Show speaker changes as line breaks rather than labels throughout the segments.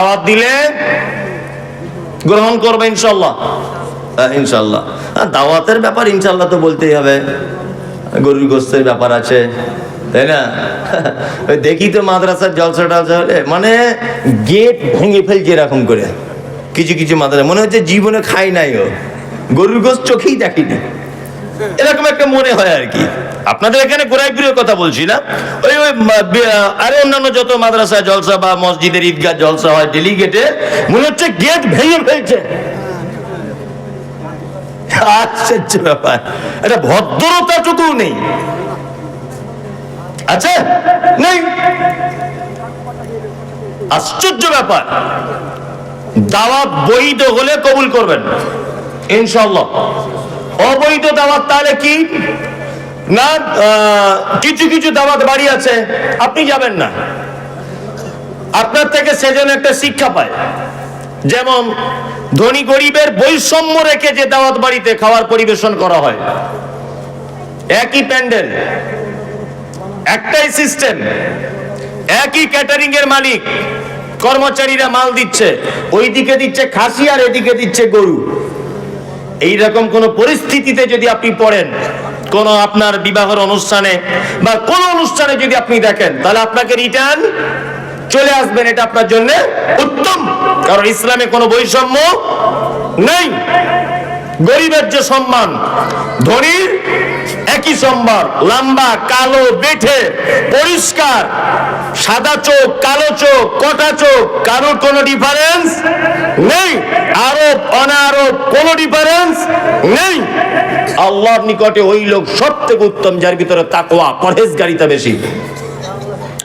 দাওয়াত দিলে গ্রহণ করবে ইনশাআল্লাহ। ইনশাআল্লাহ দাওয়াতের ব্যাপার ইনশাআল্লাহ তো বলতেই হবে, গরুর গোশতের ব্যাপার আছে, তাই না? ওই দেখি তো মাদ্রাসার জলসা টলসা হলে মানে গেট ভেঙে ফেলছে এরকম করে, কিছু কিছু মাদ্রাসা মনে হচ্ছে জীবনে খাই নাই, ও গরুর গোশত চোখেই দেখিনি, এরকম একটা মনে হয় আর কি। আপনাদের এখানে গোড়াইপুরের কথা বলছি না, ওই আরে অন্যান্য যত মাদ্রাসা জলসা বা মসজিদের ঈদগাহ জলসা হয় ডেলিগেটে মনে হচ্ছে গেট ভেঙে ফেলছে। আশ্চর্য ব্যাপার, এটা ভদ্রতাটুকু নেই, আচ্ছা নেই, আশ্চর্য ব্যাপার। দাওয়াত বৈধ হলে কবুল করবেন ইনশাআল্লাহ। অবৈধ দাওয়াত তাহলে কি না, কিছু কিছু দাওয়াত বাড়ি আছে আপনি যাবেন না, আপনার থেকে সেজন্য একটা শিক্ষা পায়। যেমন ধনী গরিবের বৈষম্য রেখে যে দাওয়াত বাড়িতে খাবার পরিবেশন করা হয়, একই প্যান্ডেল, একটাই সিস্টেম, একই ক্যাটারিং এর মালিক, কর্মচারীরা মাল দিচ্ছে, ওইদিকে দিচ্ছে খাসি আর এদিকে দিচ্ছে গরু। এইরকম কোন পরিস্থিতিতে যদি আপনি পড়েন, কোন আপনার বিবাহের অনুষ্ঠানে বা কোন অনুষ্ঠানে যদি আপনি দেখেন, তাহলে আপনাকে রিটার্ন চলে আসবেন, এটা আপনার জন্য উত্তম। কারণ ইসলামে কোনো বৈষম্য নেই। গরিবের যে সম্মান, ধনীর একই সম্মান, লম্বা কালো বেঠে পরিষ্কার, সাদা চোখ কালো চোখ কটা চোখ, কারোর কোনো ডিফারেন্স নেই, আরব অনারব কোনো ডিফারেন্স নেই। আল্লাহর নিকটে ওই লোক সব থেকে উত্তম যার ভিতরে তাকওয়া পরহেজগারিতা বেশি,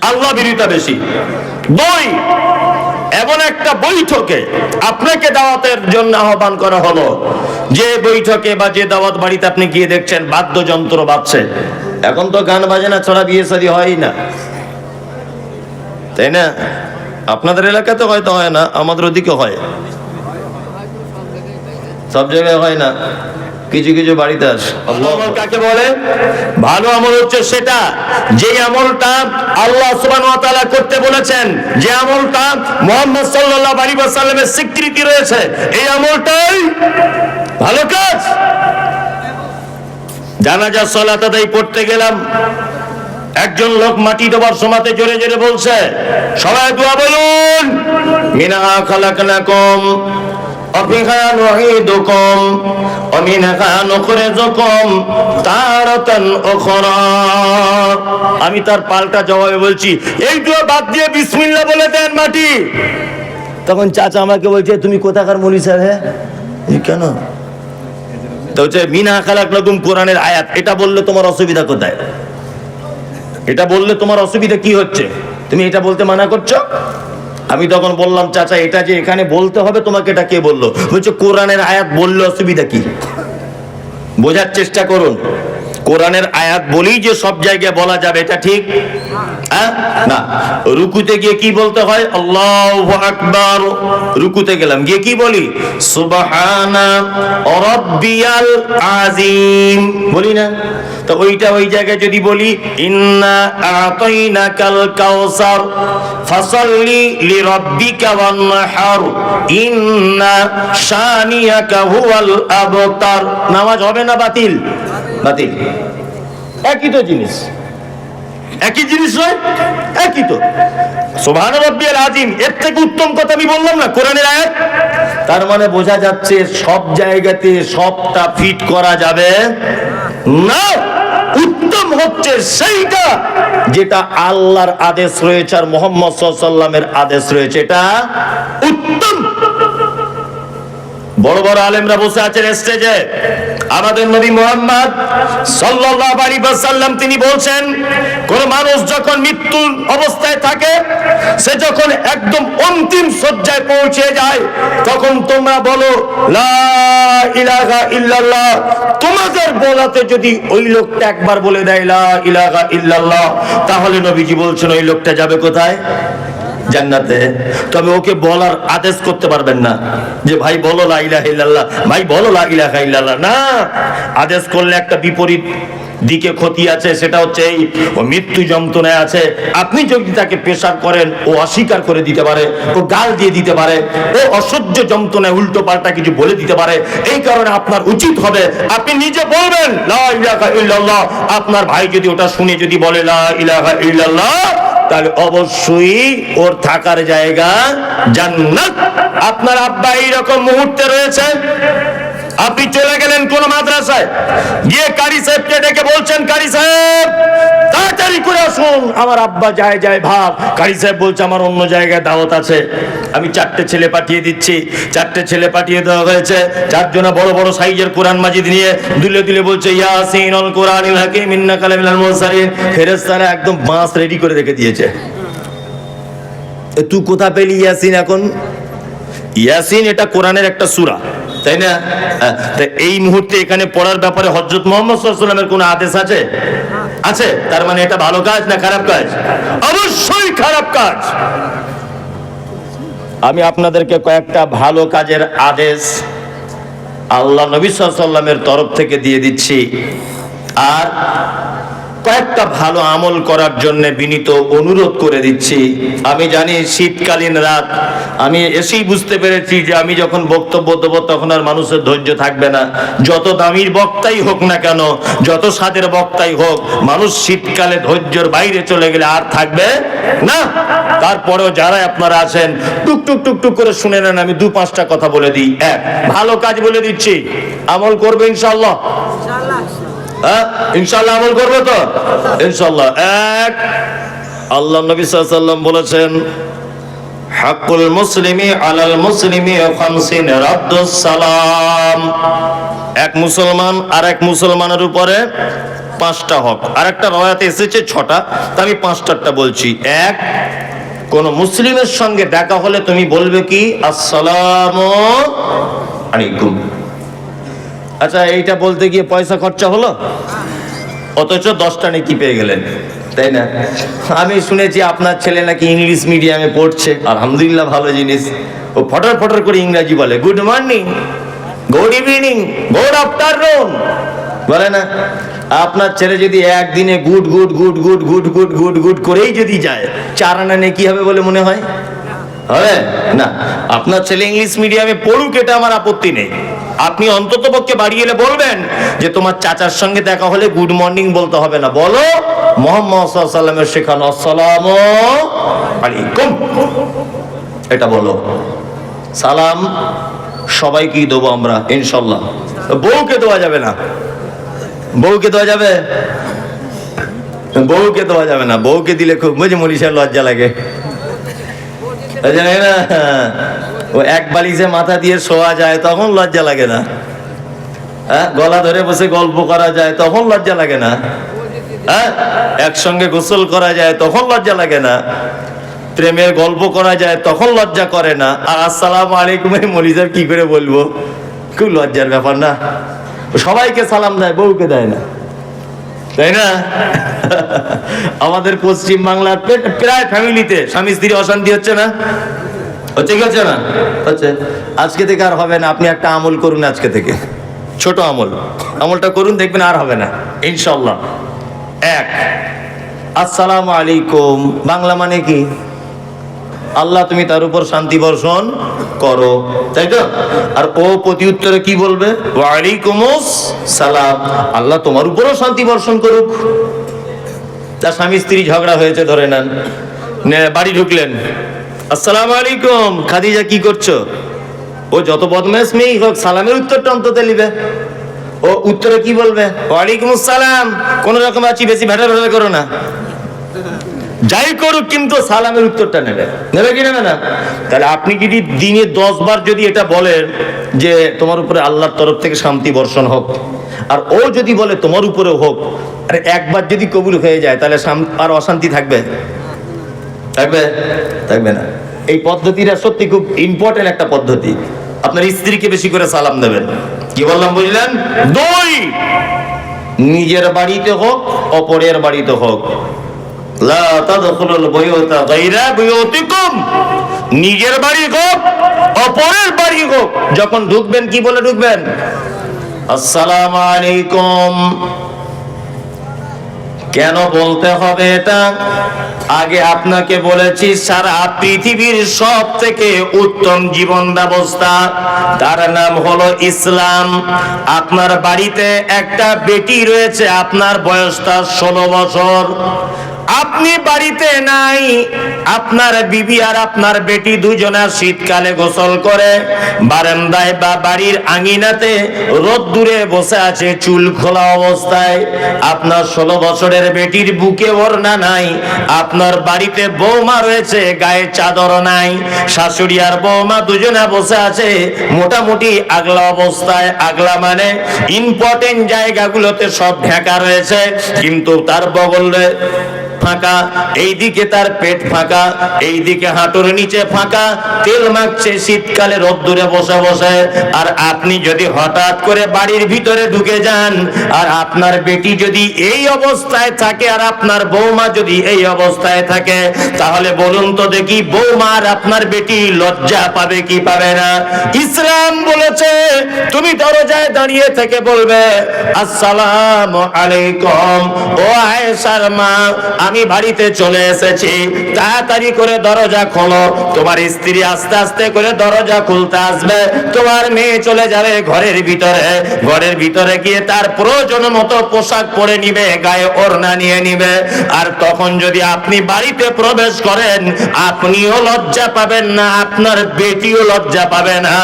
আল্লাহ ভীরুতা বেশি। দুই, এমন একটা বৈঠকে আপনাকে দাওয়াতের জন্য আহ্বান করা হলো, যে বৈঠকে বা যে দাওয়াত বাড়িতে আপনি গিয়ে দেখছেন বাদ্যযন্ত্র বাজছে। এখন তো গান বাজনা ছাড়া বিয়ে শাদী হয় না, তাই না? আপনাদের এলাকাতে হয়তো হয় না, আমাদের ওদিকে হয়, সব জায়গায় হয় না, কিছু কিছু বাড়িতে আছে। আমল কাকে বলে? ভালো আমল হচ্ছে সেটা যে আমলটা আল্লাহ সুবহানাহু ওয়া তাআলা করতে বলেছেন, যে আমলটা মুহাম্মদ সাল্লাল্লাহু আলাইহি ওয়াসাল্লামের স্বীকৃতি রয়েছে, এই আমলটাই ভালো কাজ। জানাজার সালাত আদায় করতে গেলাম, একজন লোক মাটি দেওয়ার সময়তে জোরে জোরে বলছে, সবাই দোয়া বলুন, মিনহা খালাকনাকুম অফিহা নুঈদুকুম ওয়া মিনহা নুখরিজুকুম তারাতান উখরা। আমি তার পাল্টা জবাবে বলছি, এই দোয়া বাদ দিয়ে বিসমিল্লাহ বলে দেন মাটি। তখন চাচা আমাকে বলছে, তুমি কোথাকার মৌলভী স্যার? হ্যাঁ, কেন? তো হচ্ছে মিনহা খালাকনাকুম কোরআনের আয়াত, এটা বললে তোমার অসুবিধা কোথায়? এটা বললে তোমার অসুবিধা কি হচ্ছে? তুমি এটা বলতে মানা করছো? আমি তখন বললাম, চাচা এটা যে এখানে বলতে হবে তোমাকে, এটা কে বললো? বলছে কোরআনের আয়াত বললে অসুবিধা কি? বোঝার চেষ্টা করুন, কোরআনের আয়াত বলেই যে সব জায়গায় বলা যাবে এটা ঠিক না। রুকুতে গিয়ে কি বলতে হয়? আল্লাহু আকবার। রুকুতে গেলাম, গিয়ে কি বলি? সুবহানা রাব্বিয়াল আযীম বলি না? তো ওইটা ওই জায়গায় যদি বলি, ইন্না আতাইনাকাল কাউসার ফাসাল্লি লিরাব্বিকা ওয়ানহার ইন্না শানিয়াকা হুয়াল আবতার, নামাজ হবে না বাতিল? বাতিল। একই তো জিনিস, একই জিনিস নয়, একই তো। সুবহান রাব্বিয়াল আযীম, এর থেকে উত্তম কথা আমি বললাম না কোরআনের আয়াত? তার মানে বোঝা যাচ্ছে সব জায়গাতে সবটা ফিট করা যাবে না। উত্তম হচ্ছে সেইটা যেটা আল্লাহর আদেশ রয়েছে আর মুহাম্মদ সাল্লাল্লাহু আলাইহি ওয়াসাল্লামের আদেশ রয়েছে, এটা উত্তম। বড় বড় আলেমরা বসে আছেন স্টেজে, আমাদের নবী মুহাম্মদ সাল্লাল্লাহু আলাইহি ওয়াসাল্লাম তিনি বলছেন, কোন মানুষ যখন মৃত্যুর অবস্থায় থাকে, সে যখন একদম অন্তিম শয্যায় পৌঁছে যায়, তখন তোমরা বলো লা ইলাহা ইল্লাল্লাহ। তোমাদের বলাতে যদি ওই লোকটা একবার বলে দেয় লা ইলাহা ইল্লাল্লাহ, তাহলে নবীজি বলছেন ওই লোকটা যাবে কোথায়? জান্নাতে। তবে ওকে বলার আদেশ করতে পারবেন না যে ভাই বলো লা ইলাহা ইল্লাল্লাহ, ভাই বলো লা ইলাহা ইল্লাল্লাহ, না। আদেশ করলে একটা বিপরীত দিকে ক্ষতি আছে, সেটা হচ্ছে এই ও মৃত্যু যন্ত্রণায় আছে। আপনি যদি তাকে প্রেসার করেন, ও অস্বীকার করে দিতে পারে, ও গাল দিয়ে দিতে পারে, ও অসহ্য যন্ত্রণায় উল্টো পাল্টা কিছু বলে দিতে পারে। এই কারণে আপনার উচিত হবে আপনি নিজে বলবেন লা ইলাহা ইল্লাল্লাহ। আপনার ভাই যদি ওটা শুনে যদি বলে লা ইলাহা ইল্লাল্লাহ, তাহলে অবশ্যই ওর থাকার জায়গা জান্নাত। আপনার আব্বা এইরকম মুহূর্তে রয়েছে, আপনি চলে গেলেন কোন মাদ্রাসায়, গিয়ে কারি সাহেবকে ডেকে বলছেন, কারি সাহেব তাড়াতাড়ি করে আসুন, আমার আব্বা যায় যায় ভাব। কারি সাহেব বলছে আমার অন্য জায়গায় দাওয়াত আছে, আমি 4টে ছেলে পাঠিয়ে দিচ্ছি। 4টে ছেলে পাঠিয়ে দেওয়া হয়েছে, 4 জনা বড় বড় সাইজের কোরআন মাজিদ নিয়ে দুলে দুলে বলছে ইয়াসিনুল কোরআনিল হাকিম ইন্নাকা লামিনাল মুরসালিন। ফেরেশতারা একদম বাঁশ রেডি করে রেখে দিয়েছে। তুই কোথা পেলি ইয়াসিন? এখন ইয়াসিন এটা কোরআনের একটা সূরা, তাই না? এই মুহূর্তে এখানে পড়ার ব্যাপারে হযরত মুহাম্মদ সাল্লাল্লাহু আলাইহি ওয়াসাল্লামের কোন আদেশ আছে? আছে। তার মানে এটা ভালো কাজ না খারাপ কাজ? অবশ্যই খারাপ কাজ। আমি আপনাদেরকে কয়েকটা ভালো কাজের আদেশ আল্লাহ নবী সাল্লাল্লাহু আলাইহি ওয়াসাল্লামের তরফ থেকে দিয়ে দিচ্ছি, আর কয়েকটা ভালো আমল করার জন্য বিনীত অনুরোধ করে দিচ্ছি। আমি জানি শীতকালীন রাত, আমি এসেই বুঝতে পেরেছি যে আমি যখন বক্তব্য দেবো তখন আর মানুষের ধৈর্য থাকবে না। যত দামির বক্তাই হোক না কেন, যত স্বাদের বক্তাই হোক, মানুষ শীতকালে ধৈর্যের বাইরে চলে গেলে আর থাকবে না। তারপরেও যারা আপনারা আছেন টুক টুক টুক টুক করে শুনে নেন, আমি 2-5টা কথা বলে দিই। এক, ভালো কাজ বলে দিচ্ছি, আমল করবে ইনশাআল্লাহ? ইনশাআল্লাহ আমল করবো তো ইনশাআল্লাহ। এক, আল্লাহ নবী সাল্লাল্লাহু আলাইহি ওয়াসাল্লাম বলেছেন হাক্কুল মুসলিমি আলাল মুসলিমি খামসিন রাদ্দুস সালাম। এক মুসলমান আর এক মুসলমানের উপরে 5টা হক। আর একটা রওয়ায়াতে এসেছে 6টা, তা আমি 5টারটা বলছি। এক, কোন মুসলিমের সঙ্গে দেখা হলে তুমি বলবে কি আসসালামু আলাইকুম। আচ্ছা, এইটা বলতে গিয়ে পয়সা খরচা হলো, অথচ 10টা নেকি পেয়ে গেলেন, তাই না? আমি শুনেছি আপনার ছেলে নাকি ইংলিশ মিডিয়ামে পড়ছে, আলহামদুলিল্লাহ, ভালো জিনিস। ও ফটর ফটর করে ইংরাজি বলে, good morning, good evening, good afternoon বলে না? আপনার ছেলে যদি একদিনে good good good good good good good good করেই যদি যায়, 4 আনা নেকি হবে বলে মনে হয়? হবে না। আপনার ছেলে ইংলিশ মিডিয়ামে পড়ুক, এটা আমার আপত্তি নেই। আপনি অন্তত পক্ষে বাড়ি এলে বলবেন যে তোমার চাচার সঙ্গে দেখা হলে গুড মর্নিং বলতে হবে না, বলো মুহাম্মদ সাল্লাল্লাহু আলাইহি ওয়াসাল্লামের শেখানো আসসালামু আলাইকুম, এটা বলো। সালাম সবাইকেই দেবো আমরা ইনশাআল্লাহ। বউকে দেওয়া যাবে না, বউকে দেওয়া যাবে? বউকে দেওয়া যাবে না। বউকে দিলে খুব বুঝে মনীষার লজ্জা লাগে, জানে না? ও এক বালিশে মাথা দিয়ে শোয়া যায় তখন লজ্জা লাগে না? হ্যাঁ, গলা ধরে বসে গল্প করা যায় তখন লজ্জা লাগে না? হ্যাঁ, একসঙ্গে গোসল করা যায় তখন লজ্জা লাগে না? প্রেমের গল্প করা যায় তখন লজ্জা করে না? আর আসসালামু আলাইকুম মনীষার কি করে বলবো? খুব লজ্জার ব্যাপার না? সবাইকে সালাম দেয়, বউকে দেয় না, তাই না? আমাদের পশ্চিম বাংলার প্রায় ফ্যামিলিতে স্বামী স্ত্রী অশান্তি হচ্ছে না? হচ্ছে কি হচ্ছে না? হচ্ছে। আজকে থেকে আর হবে না। আপনি একটা আমল করুন আজকে থেকে, ছোট আমল, আমলটা করুন, দেখবেন আর হবে না ইনশাআল্লাহ। এক, আসসালামু আলাইকুম বাংলা মানে কি? আল্লাহ তুমি তার উপর শান্তি বর্ষণ করো, তাই তো? আর ও প্রতি উত্তরে কি বলবে? ওয়ালাইকুমুস সালাম, আল্লাহ তোমার উপরও শান্তি বর্ষণ করুক। তার স্বামী স্ত্রী ঝগড়া হয়েছে, ধরে নেন, বাড়ি ঢুকলেন, আসসালামু আলাইকুম খাদিজা, কি করছো? ও যত বদমাশ মেয়েই হোক, সালামের উত্তরটা অন্তত নিবে। ও উত্তরে কি বলবে? ওয়ালাইকুমুস সালাম। কোন রকম আছি বেশি ভেটা ভেটা করো না, যাই করুক কিন্তু সালামের উত্তরটা নেবে, নেবে কি নেবে না? তাহলে আপনি যদি দিনে 10 বার যদি এটা বলেন যে তোমার উপরে আল্লাহর তরফ থেকে শান্তি বর্ষণ হোক, আর ও যদি বলে তোমার উপরে হোক, আর একবার যদি কবুল হয়ে যায়, তাহলে আর অশান্তি থাকবে? থাকবে? থাকবে না। এই পদ্ধতিটা সত্যি খুব ইম্পর্টেন্ট একটা পদ্ধতি। আপনার স্ত্রীকে বেশি করে সালাম দেবেন। কি বললাম বুঝলেন? 2, নিজের বাড়িতে হোক অপরের বাড়িতে হোক, লা তাদখুলুল বুয়ুতা গায়রা বুয়ুতিকুম, নিজের বাড়ি হোক অপরের বাড়ি হোক, যখন ঢুকবেন কি বলে ঢুকবেন? আসসালামু আলাইকুম। কেন বলতে হবে এটা? আগে আপনাকে বলেছি সারা পৃথিবীর সব থেকে উত্তম জীবন ব্যবস্থা, তার নাম হলো ইসলাম। আপনার বাড়িতে একটা বেটি রয়েছে, আপনার বয়সটা 16 বছর। আপনি বাড়িতে নাই, আপনার বিবি আর আপনার বেটি দুজনা শীতকালে গোসল করে বারান্দায় বা বাড়ির আঙিনাতে রোদ্দুরে বসে আছে চুল খোলা অবস্থায়। আপনার 16 বছরের বেটির বুকে ওড়না নাই, আপনার বাড়িতে বৌমা রয়েছে গায়ে চাদর নাই, শাশুড়ি আর বৌমা দুজনা বসে আছে মোটামুটি আগলা অবস্থায়। আগলা মানে ইম্পর্টেন্ট জায়গাগুলোতে সব ঢাকা রয়েছে, কিন্তু তার বগলে ফাঁকা, এইদিকে তার পেট ফাঁকা, এইদিকে হাঁটুর নিচে ফাঁকা, তেল মাখছে শীতকালে রোদ্দুরে বসে বসে। আর আপনি যদি হঠাৎ করে বাড়ির ভিতরে ঢুকে যান আর আপনার বেটি যদি এই অবস্থায় থাকে আর আপনার বৌমা যদি এই অবস্থায় থাকে, তাহলে বলুন তো দেখি বৌমা আর আপনার বেটি লজ্জা পাবে কি পাবে না? ইসলাম বলেছে তুমি দরজায় দাঁড়িয়ে থেকে বলবে আসসালামু আলাইকুম, ও আয়েশার মা আমি বাড়িতে চলে এসেছি, তাড়াতাড়ি করে দরজা খোলো। তোমার স্ত্রী আস্তে আস্তে করে দরজা খুলতে আসবে, তোমার মেয়ে চলে যাবে ঘরের ভিতরে, ঘরের ভিতরে গিয়ে তার প্রয়োজন মতো পোশাক পরে নিবে, গায়ে ওড়না নিয়ে নিবে। আর তখন যদি আপনি বাড়িতে প্রবেশ করেন, আপনিও লজ্জা পাবেন না, আপনার বেটিও লজ্জা পাবে না।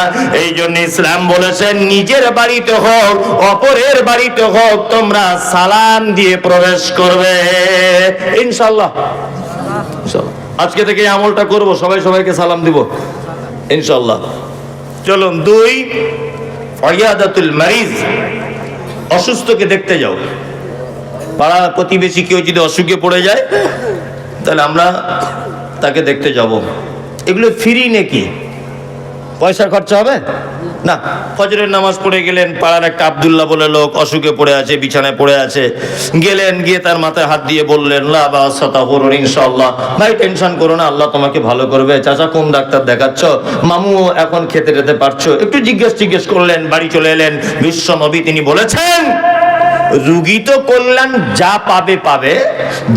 এই জন্য ইসলাম বলেছেন নিজের বাড়িতে হোক অপরের বাড়িতে হোক তোমরা সালাম দিয়ে প্রবেশ করবে। ইনশাআল্লাহ আজকে থেকে এই আমলটা করব, সবাই সবাইকে সালাম দিব ইনশাআল্লাহ। চলুন 2, ফায়াদাতুল মারিজ, অসুস্থকে দেখতে যাও। পাড়া প্রতিবেশী কেউ যদি অসুখে পড়ে যায় তাহলে আমরা তাকে দেখতে যাব। এগুলো ফ্রি নাকি? পয়সা খরচা হবে না। ফজরের নামাজ পড়ে গেলেন, পাড়ার একটা আব্দুল্লাহ বলে লোক অসুখে পড়ে আছে, বিছানায় পড়ে আছে, গেলেন, গিয়ে তার মাথায় হাত দিয়ে বললেন লা বাসা তাহুরুন ইনশাআল্লাহ, ভাই টেনশন করো না, আল্লাহ তোমাকে ভালো করবে। চাচা কোন ডাক্তার দেখাচ্ছ? মামু এখন খেতে যেতে পারছো? একটু জিজ্ঞেস করলেন, বাড়ি চলে এলেন। বিশ্ব নবী তিনি বলেছেন রুগী তো কল্যাণ যা পাবে পাবে,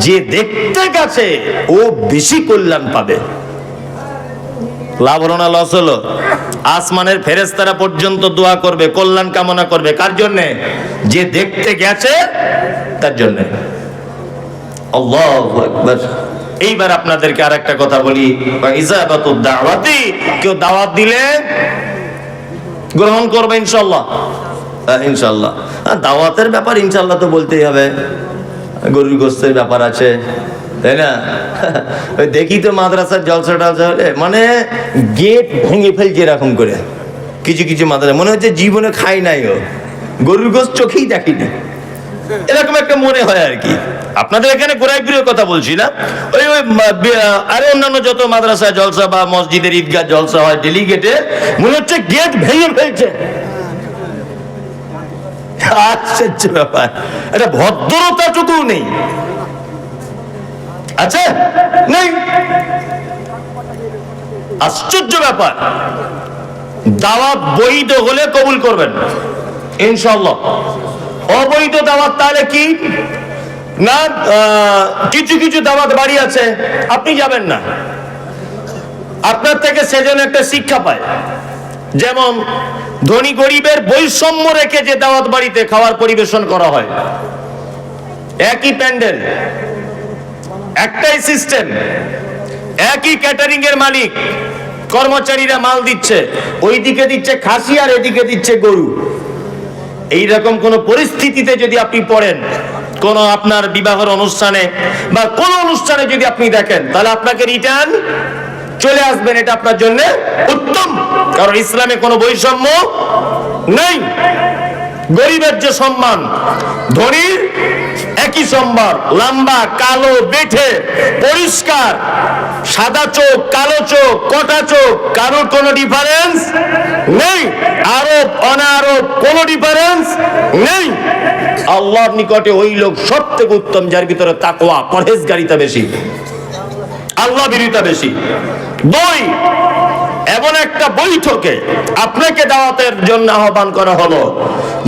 যে দেখতে গেছে ও বেশি কল্যাণ পাবে। লাভ হলো না লস হলো? আসমানের ফেরেশতারা পর্যন্ত দোয়া করবে, কল্যাণ কামনা করবে। কার জন্য? যে দেখতে গেছে তার জন্য। আল্লাহু আকবার। এইবার আপনাদেরকে আরেকটা কথা বলি, ইজাবাতুদ দাওয়াতি, কেউ দাওয়াত দিলে গ্রহণ করবে ইনশাআল্লাহ। ইনশাআল্লাহ দাওয়াতের ব্যাপার ইনশাআল্লাহ তো বলতেই হবে। গরুর গোশতের ব্যাপার আছে, তাই না? ওই দেখি তো মাদ্রাসার জলসা টলসা হলে মানে গেট ভেঙে ফেলছে এরকম করে। কিছু কিছু মাদ্রাসা মনে হচ্ছে জীবনে খাই নাই, ও গরুর গোশত চোখেই দেখিনি, এরকম একটা মনে হয় আর কি। আপনাদের এখানে গোড়াইপুরের কথা বলছি না, ওই আরো অন্যান্য যত মাদ্রাসা জলসা বা মসজিদের ঈদগাহ জলসা হয় ডেলিগেটে, মনে হচ্ছে গেট ভেঙে ফেলছে। আশ্চর্য ব্যাপার, এটা ভদ্রতাটুকু নেই। আচ্ছা নেই, আশ্চর্য ব্যাপার। দাওয়াত বৈধ হলে কবুল করবেন ইনশাআল্লাহ। অবৈধ দাওয়াত তাহলে কি না, কিছু কিছু দাওয়াত বাড়ি আছে আপনি যাবেন না, আপনার থেকে সেজন্য একটা শিক্ষা পায়। যেমন ধনী গরিবের বৈষম্য রেখে যে দাওয়াত বাড়িতে খাবার পরিবেশন করা হয়, একই প্যান্ডেল, একটাই সিস্টেম, একই ক্যাটারিং এর মালিক, কর্মচারীরা মাল দিচ্ছে, ওইদিকে দিচ্ছে খাসি আর এদিকে দিচ্ছে গরু। এইরকম কোন পরিস্থিতিতে যদি আপনি পড়েন, কোন আপনার বিবাহের অনুষ্ঠানে বা কোন অনুষ্ঠানে যদি আপনি দেখেন, তাহলে আপনাকে রিটার্ন চলে আসবেন, এটা আপনার জন্য উত্তম। কারণ ইসলামে কোনো বৈষম্য নেই। গরিবের যে সম্মান, ধনীর একই সম্মান। লম্বা কালো বেঠে পরিষ্কার, সাদা চোখ কালো চোখ কটা চোখ, কারোর কোনো ডিফারেন্স নেই। আরব অনারব কোনো ডিফারেন্স নেই। আল্লাহর নিকটে ওই লোক সবথেকে উত্তম যার ভিতরে তাকওয়া, পরহেজগারিতা বেশি, আল্লাহ ভীরুতা বেশি। 2, এমন একটা বৈঠকে আপনাকে দাওয়াতের জন্য আহ্বান করা হলো,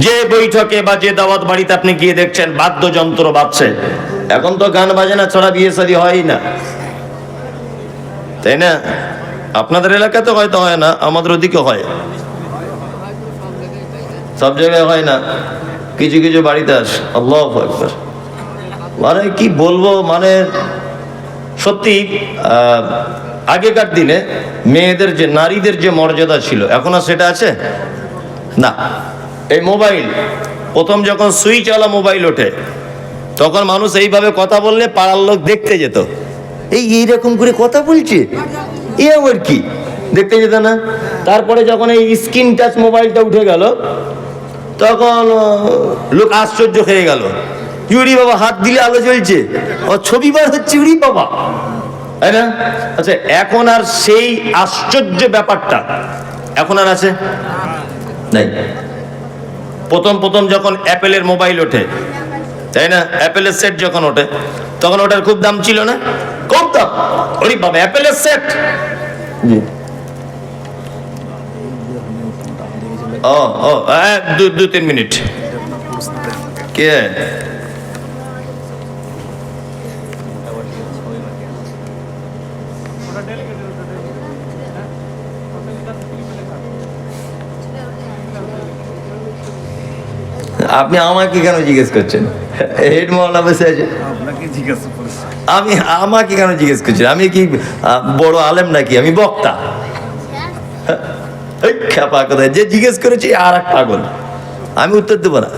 যে বৈঠকে বা যে দাওয়াত বাড়িতে আপনি গিয়ে দেখছেন বাদ্যযন্ত্র বাজছে। এখন তো গান বাজনা ছাড়া বিয়ে শাদী হয় না, তাই না? আপনাদের এলাকাতে হয়তো হয় না, আমাদের ওদিকে হয়, সব জায়গায় হয় না, কিছু কিছু বাড়িতে আসে। আল্লাহু আকবার। মানে কি বলবো, মানে সত্যি আগেকার দিনে মেয়েদের যে, নারীদের যে মর্যাদা ছিল, এখন আর সেটা আছে না। এই মোবাইল প্রথম যখন সুইচওয়ালা মোবাইল ওঠে, তখন মানুষ এইভাবে কথা বললে পাড়ার লোক দেখতে যেত, এইরকম করে কথা বলছে, এ আবার কি, দেখতে যেত না। তারপরে যখন এই স্ক্রিন টাচ মোবাইলটা উঠে গেল, তখন লোক আশ্চর্য হয়ে গেল, ইউরি বাবা হাত দিলে আলো জ্বলছে, ও ছবি বার হচ্ছে, ইউরি বাবা, তাই না? আচ্ছা, এখন আর সেই আশ্চর্য ব্যাপারটা এখন আর আছে নাই। প্রথম প্রথম যখন অ্যাপেলের মোবাইল ওঠে, তাই না, অ্যাপেলের সেট যখন ওঠে, তখন ওটার খুব দাম ছিল না, খুব দাম। ওরে বাবা, অ্যাপেলের সেট, ও ও 2-3 মিনিট। কে আপনি আমাকে কেন জিজ্ঞেস করছেন? হেড মহল্লা বসে আছে, আমি আমাকে কেন জিজ্ঞেস করছেন? আমি কি বড় আলেম নাকি? আমি বক্তা? খেপা কোথায়, যে জিজ্ঞেস করেছি আর এক পাগল, আমি উত্তর দেবো না।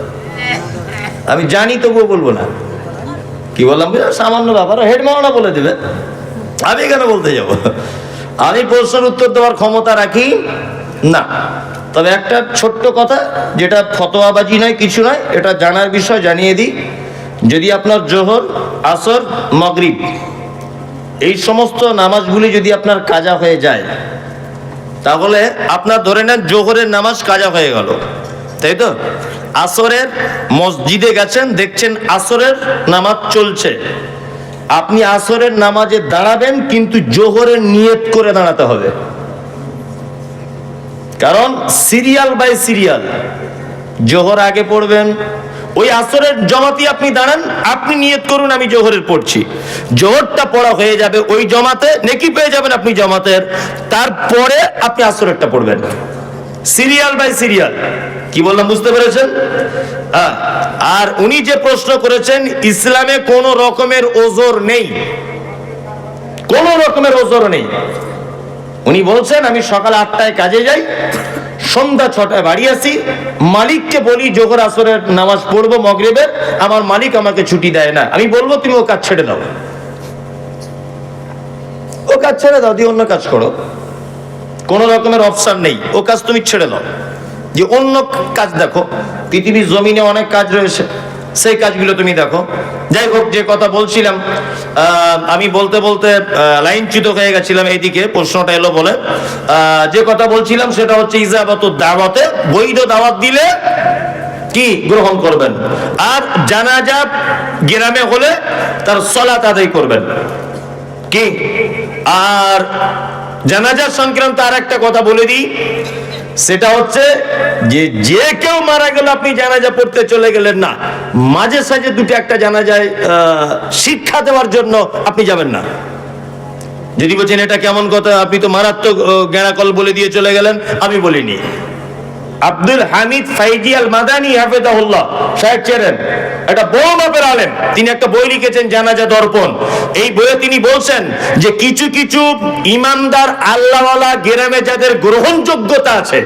আমি জানি তবুও বলবো না। কি বললাম, সামান্য ব্যাপার, হেড মহল্লা বলে দেবে, আমি কেন বলতে যাব? আমি প্রশ্নের উত্তর দেওয়ার ক্ষমতা রাখি না। তবে একটা ছোট্ট কথা, যেটা ফতোয়াবাজি নয়, কিছু নয়, এটা জানার বিষয়, জানিয়ে দিই। যদি আপনার জোহর, আসর, মাগরিব এই সমস্ত নামাজগুলি যদি আপনার কাজা হয়ে যায়, তাহলে আপনার ধরে নেন জোহরের নামাজ কাজা হয়ে গেল, তাই তো? আসরের মসজিদে গেছেন, দেখছেন আসরের নামাজ চলছে, আপনি আসরের নামাজে দাঁড়াবেন, কিন্তু জোহরের নিয়ত করে দাঁড়াতে হবে, কারণ সিরিয়াল বাই সিরিয়াল। জোহর আগে পড়বেন, ওই আসরের জমাতি আপনি দাঁড়ান, আপনি নিয়ত করুন আমি জোহরের পড়ছি, জোহরটা পড়া হয়ে যাবে ওই জমাতে, নেকি পেয়ে যাবেন আপনি জমাতের, তারপরে আপনি আসরেরটা পড়বেন, সিরিয়াল বাই সিরিয়াল। কি বললাম, বুঝতে পেরেছেন? আর উনি যে প্রশ্ন করেছেন, ইসলামে কোন রকমের ওজর নেই, কোন রকমের ওজর নেই। উনি বলছেন আমি সকাল 8টায় কাজে যাই, সন্ধ্যা 6টায় বাড়ি আসি, মালিককে বলি জোহর আসরের নামাজ পড়বো মাগরিবের, আমার মালিক আমাকে ছুটি দেয় না, আমি বলবো তুমি ও কাজ ছেড়ে দাও, ও কাজ ছেড়ে দাও, দিয়ে অন্য কাজ করো, কোন রকমের অপশন নেই, ও কাজ তুমি ছেড়ে দাও, যে অন্য কাজ দেখো, পৃথিবীর জমিনে অনেক কাজ রয়েছে, সেই কাজগুলো তুমি দেখো। যাই হোক, যে কথা বলছিলাম, আমি বলতে বলতে লাইনচ্যুত হয়ে গেছিলাম, এইদিকে প্রশ্নটা এলো বলে। যে কথা বলছিলাম সেটা হচ্ছে ইজাবাতুদ দাওয়াতে, বৈধ দাওয়াত দিলে কি গ্রহণ করবেন, আর জানাজা গ্রামে হলে তার সালাত আদায় করবেন কি। আর জানাজা সংক্রান্ত আর একটা কথা বলে দিই, সেটা হচ্ছে যে কেউ মারা গেল আপনি জানাজা পড়তে চলে গেলেন না, মাঝে সাঝে দুটো একটা জানাজায় শিক্ষা দেওয়ার জন্য আপনি যাবেন না। যদি বলছেন এটা কেমন কথা, আপনি তো মারাত্মক গেঁড়াকল বলে দিয়ে চলে গেলেন, আমি বলিনি। আব্দুল হামিদ ফাইজি আল মাদানী হাফেজাহুল্লাহ সাহেব ছিলেন একটা বড় মাপের আলেম, তিনি একটা বই লিখেছেন জানাজা দর্পণ। এই বইয়ে তিনি বলছেন যে কিছু কিছু ইমানদার আল্লাহওয়ালা গ্রামে যাদের গ্রহণযোগ্যতা আছে,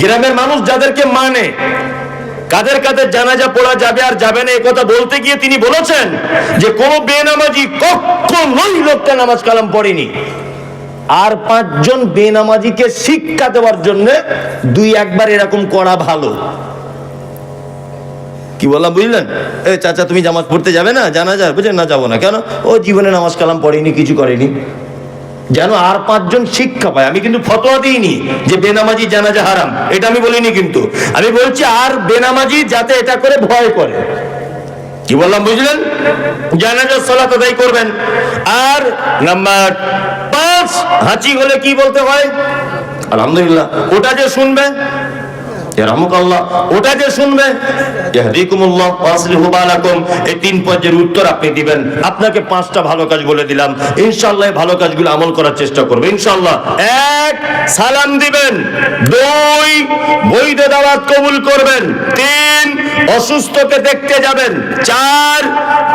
গ্রামের মানুষ যাদেরকে মানে, কাদের কাদের জানাজা পড়া যাবে আর যাবে না, এই কথা বলতে গিয়ে তিনি বলেছেন যে কোন বেনামাজি কখনোই লোকটা নামাজ কালাম পড়েনি, আর 5 জন বেনামাজিকে শিক্ষা দেওয়ার জন্য 2-1 এরকম করা ভালো। কি বললাম বুঝলেন? এ চাচা তুমি জামাত পড়তে যাবে না জানাজা? বুঝলেন না, যাবো না। কেন? ও জীবনে নামাজ কালাম পড়েনি, কিছু করেনি, যেন আর 5 জন শিক্ষা পায়। আমি কিন্তু ফতোয়া দিইনি যে বেনামাজি জানাজা হারাম, এটা আমি বলিনি, কিন্তু আমি বলছি আর বেনামাজি যাতে এটা করে ভয় করে। কি বললাম বুঝলেন? জানাজার সালাত আদায় করবেন। আর নাম্বার 5, হাঁচি হলে কি বলতে হয়? আলহামদুলিল্লাহ। ওটা যে শুনবে ইয়ারহামুকাল্লাহ, ওটা যে শুনবে ইয়াহদিকুমুল্লাহ ওয়া আসলিহু বালাকুম, এই 3 পর্যায়ের উত্তর আপনি দিবেন। আপনাকে 5টা ভালো কাজ বলে দিলাম, ইনশাআল্লাহ এই ভালো কাজগুলো আমল করার চেষ্টা করবে ইনশাআল্লাহ। 1 সালাম দিবেন, 2 বৈধ দাওয়াত কবুল করবেন, 3 অসুস্থকে দেখতে যাবেন,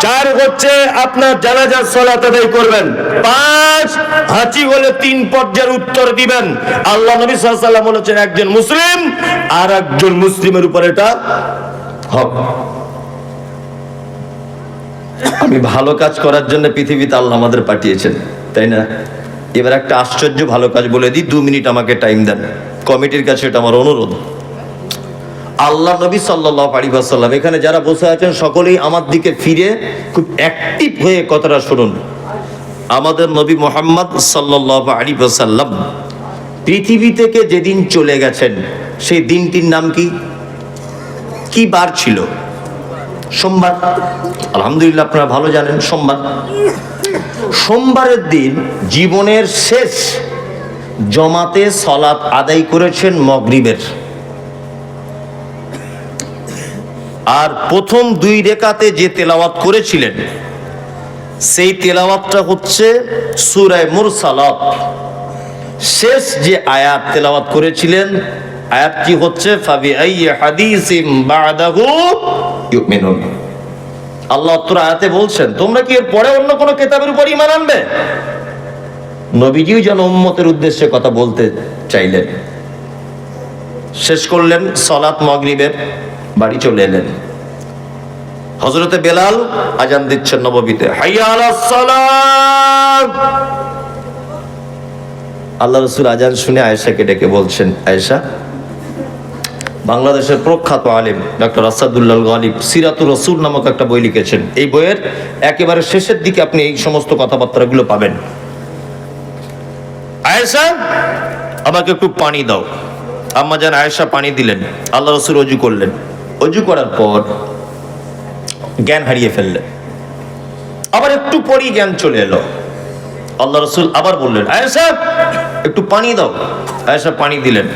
4 হচ্ছে আপনার জানাজার সালাত আদায় করবেন, 5 হাঁচি হলে 3 পর্যায়ের উত্তর দিবেন। আল্লাহ নবী সাল্লাল্লাহু আলাইহি ওয়াসাল্লাম বলেছেন একজন মুসলিম আর একজন মুসলিমের উপর এটা হক। আমি ভালো কাজ করার জন্য পৃথিবীতে আল্লাহ আমাদের পাঠিয়েছেন, তাই না? এবার একটা আশ্চর্য ভালো কাজ বলে দিই, 2 মিনিট আমাকে টাইম দেন। কমিটির কাছে এটা আমার অনুরোধ। আল্লাহ নবী সাল্লাল্লাহু আলাইহি ওয়াসাল্লাম, এখানে যারা বসে আছেন সকলেই আমার দিকে ফিরে খুব অ্যাক্টিভ হয়ে কথাটা শুনুন। আমাদের নবী মুহাম্মদ সাল্লাল্লাহু আলাইহি ওয়াসাল্লাম পৃথিবী থেকে যেদিন চলে গেছেন সেই দিনটির নাম কি? কি বার ছিল? সোমবার। আলহামদুলিল্লাহ, আপনারা ভালো জানেন সোমবার। সোমবারের দিন জীবনের শেষ জমাতে সালাত আদায় করেছেন মাগরিবের, আর প্রথম 2 রেকাতে যে তেলাওয়াত করেছিলেন সেই তেলাওয়াতটা হচ্ছে সূরা মুরসালাত। শেষ যে আয়াত তেলাওয়াত করেছিলেন আয়াতটি হচ্ছে ফাবিআইয়ি হাদিসিম বাদাহু ইউমিনুন। আল্লাহ তাআলা আয়াতে বলছেন তোমরা কি এর পরে অন্য কোনো কিতাবের উপর ঈমান আনবে? নবীজিও যেন উম্মতের উদ্দেশ্যে কথা বলতে চাইলেন। শেষ করলেন সালাত মাগরিবের, বাড়ি চলে এলেন। হযরতে বেলাল আজান দিচ্ছেন নববীতে, হাইয়া আলাস সালাত। আল্লাহ রাসূল আজান শুনে আয়েশাকে ডেকে বলছেন, আয়েশা, বাংলাদেশের প্রখ্যাত আলেম ডক্টর আসাদুল্লাহ গালিব সিরাতুর রাসূল নামক একটা বই লিখেছেন। এই বইয়ের একেবারে শেষের দিকে আপনি এই সমস্ত কথাবার্তাগুলো পাবেন। আয়েশা, আমাকে একটু পানি দাও। আম্মা জান আয়েশা পানি দিলেন, আল্লাহ রাসূল ওযু করলেন। ওযু করার পর জ্ঞান হারিয়ে ফেললেন। আবার একটু পরই জ্ঞান চলে এলো। আল্লাহ রাসূল আবার বললেন, আয়েশা একটু পানি দাও। আয়েশা পানি দিলেন।